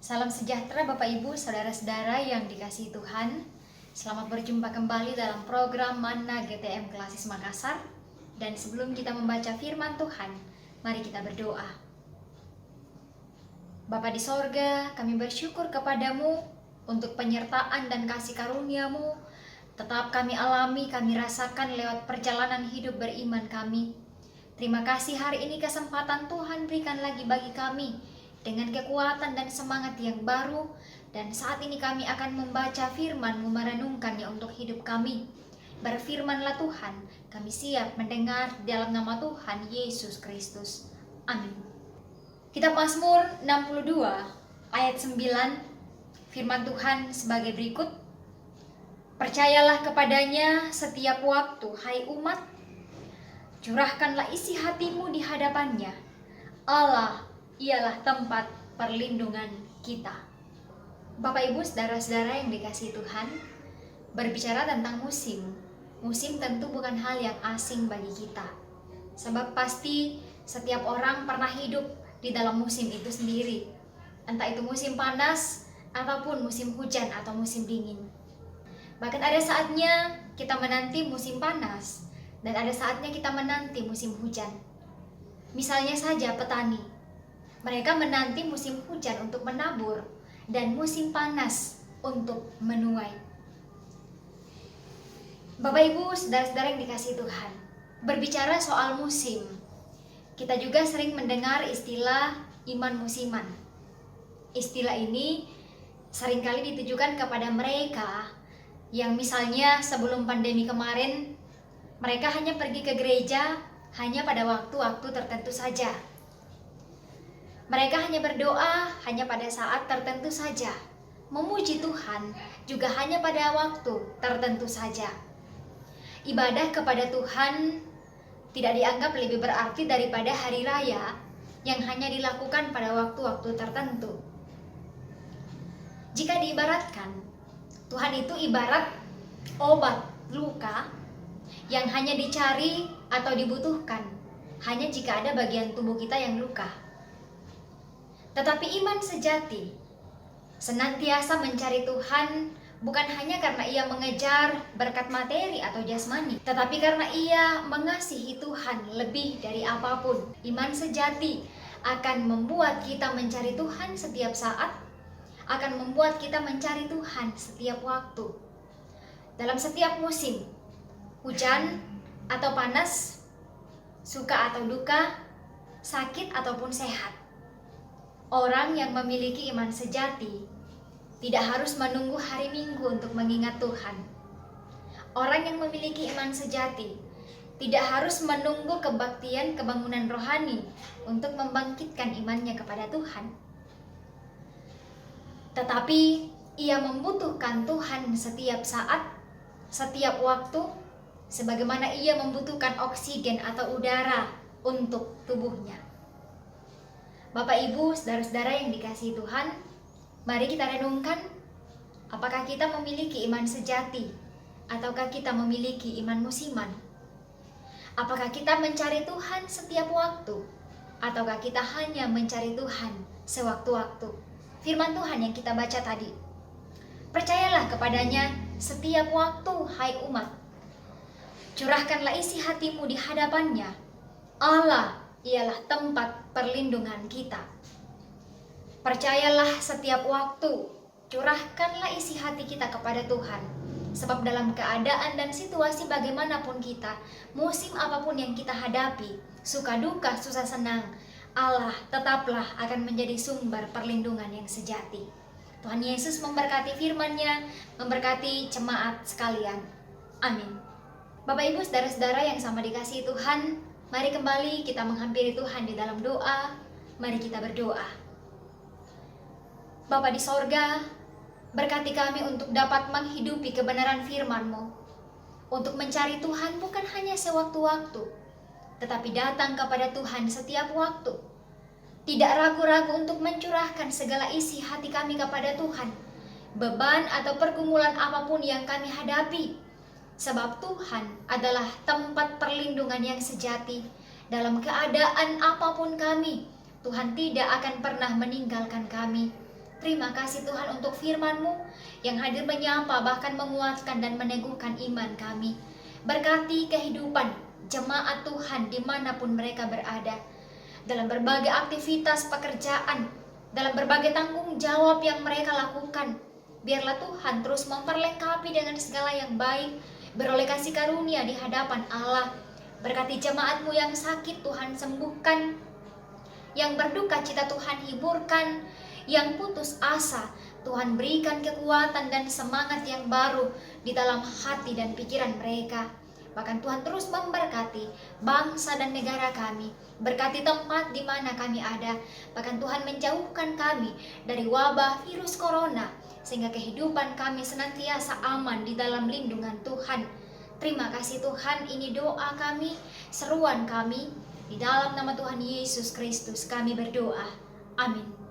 Salam sejahtera Bapak Ibu, Saudara-saudara yang dikasihi Tuhan. Selamat berjumpa kembali dalam program Manna GTM Klasis Makassar. Dan sebelum kita membaca firman Tuhan, mari kita berdoa. Bapa di sorga, kami bersyukur kepadamu untuk penyertaan dan kasih karunia-Mu. Tetap kami alami, kami rasakan lewat perjalanan hidup beriman kami. Terima kasih hari ini kesempatan Tuhan berikan lagi bagi kami dengan kekuatan dan semangat yang baru. Dan saat ini kami akan membaca firman-Mu, merenungkannya untuk hidup kami. Berfirmanlah Tuhan, kami siap mendengar dalam nama Tuhan Yesus Kristus. Amin. Kitab Mazmur 62 ayat 9, firman Tuhan sebagai berikut. Percayalah kepadanya setiap waktu, hai umat. Curahkanlah isi hatimu di hadapannya. Allah ialah tempat perlindungan kita. Bapak Ibu, saudara-saudara yang dikasihi Tuhan, berbicara tentang musim. Musim tentu bukan hal yang asing bagi kita. Sebab pasti setiap orang pernah hidup di dalam musim itu sendiri. Entah itu musim panas ataupun musim hujan atau musim dingin. Bahkan ada saatnya kita menanti musim panas dan ada saatnya kita menanti musim hujan. Misalnya saja petani. Mereka menanti musim hujan untuk menabur dan musim panas untuk menuai. Bapak Ibu, saudara-saudara yang dikasihi Tuhan, berbicara soal musim, kita juga sering mendengar istilah iman musiman. Istilah ini seringkali ditujukan kepada mereka yang misalnya sebelum pandemi kemarin, mereka hanya pergi ke gereja hanya pada waktu-waktu tertentu saja. Mereka hanya berdoa hanya pada saat tertentu saja. Memuji Tuhan juga hanya pada waktu tertentu saja. Ibadah kepada Tuhan tidak dianggap lebih berarti daripada hari raya yang hanya dilakukan pada waktu-waktu tertentu. Jika diibaratkan, Tuhan itu ibarat obat luka yang hanya dicari atau dibutuhkan hanya jika ada bagian tubuh kita yang luka. Tetapi iman sejati senantiasa mencari Tuhan bukan hanya karena ia mengejar berkat materi atau jasmani, tetapi karena ia mengasihi Tuhan lebih dari apapun. Iman sejati akan membuat kita mencari Tuhan setiap saat, akan membuat kita mencari Tuhan setiap waktu. Dalam setiap musim, hujan atau panas, suka atau duka, sakit ataupun sehat, orang yang memiliki iman sejati tidak harus menunggu hari Minggu untuk mengingat Tuhan. Orang yang memiliki iman sejati tidak harus menunggu kebaktian kebangunan rohani untuk membangkitkan imannya kepada Tuhan. Tetapi ia membutuhkan Tuhan setiap saat, setiap waktu, sebagaimana ia membutuhkan oksigen atau udara untuk tubuhnya. Bapak Ibu, saudara-saudara yang dikasihi Tuhan, mari kita renungkan, apakah kita memiliki iman sejati ataukah kita memiliki iman musiman? Apakah kita mencari Tuhan setiap waktu ataukah kita hanya mencari Tuhan sewaktu-waktu? Firman Tuhan yang kita baca tadi, percayalah kepadanya setiap waktu, hai umat. Curahkanlah isi hatimu di hadapannya. Allah ialah tempat perlindungan kita. Percayalah setiap waktu, curahkanlah isi hati kita kepada Tuhan. Sebab dalam keadaan dan situasi bagaimanapun kita, musim apapun yang kita hadapi, suka duka, susah senang, Allah tetaplah akan menjadi sumber perlindungan yang sejati. Tuhan Yesus memberkati firman-Nya, memberkati jemaat sekalian. Amin. Bapak Ibu, saudara-saudara yang sama dikasihi Tuhan, mari kembali kita menghampiri Tuhan di dalam doa. Mari kita berdoa. Bapa di sorga, berkati kami untuk dapat menghidupi kebenaran firman-Mu, untuk mencari Tuhan bukan hanya sewaktu-waktu, tetapi datang kepada Tuhan setiap waktu. Tidak ragu-ragu untuk mencurahkan segala isi hati kami kepada Tuhan, beban atau pergumulan apapun yang kami hadapi. Sebab Tuhan adalah tempat perlindungan yang sejati. Dalam keadaan apapun kami, Tuhan tidak akan pernah meninggalkan kami. Terima kasih Tuhan untuk firman-Mu yang hadir menyapa, bahkan menguatkan dan meneguhkan iman kami. Berkati kehidupan jemaat Tuhan dimanapun mereka berada, dalam berbagai aktivitas pekerjaan, dalam berbagai tanggung jawab yang mereka lakukan. Biarlah Tuhan terus memperlengkapi dengan segala yang baik, beroleh kasih karunia di hadapan Allah. Berkati jemaat-Mu yang sakit, Tuhan sembuhkan. Yang berduka cita, Tuhan hiburkan. Yang putus asa, Tuhan berikan kekuatan dan semangat yang baru di dalam hati dan pikiran mereka. Bahkan Tuhan terus memberkati bangsa dan negara kami. Berkati tempat di mana kami ada. Bahkan Tuhan menjauhkan kami dari wabah virus corona, sehingga kehidupan kami senantiasa aman di dalam lindungan Tuhan. Terima kasih Tuhan, ini doa kami, seruan kami. Di dalam nama Tuhan Yesus Kristus kami berdoa. Amin.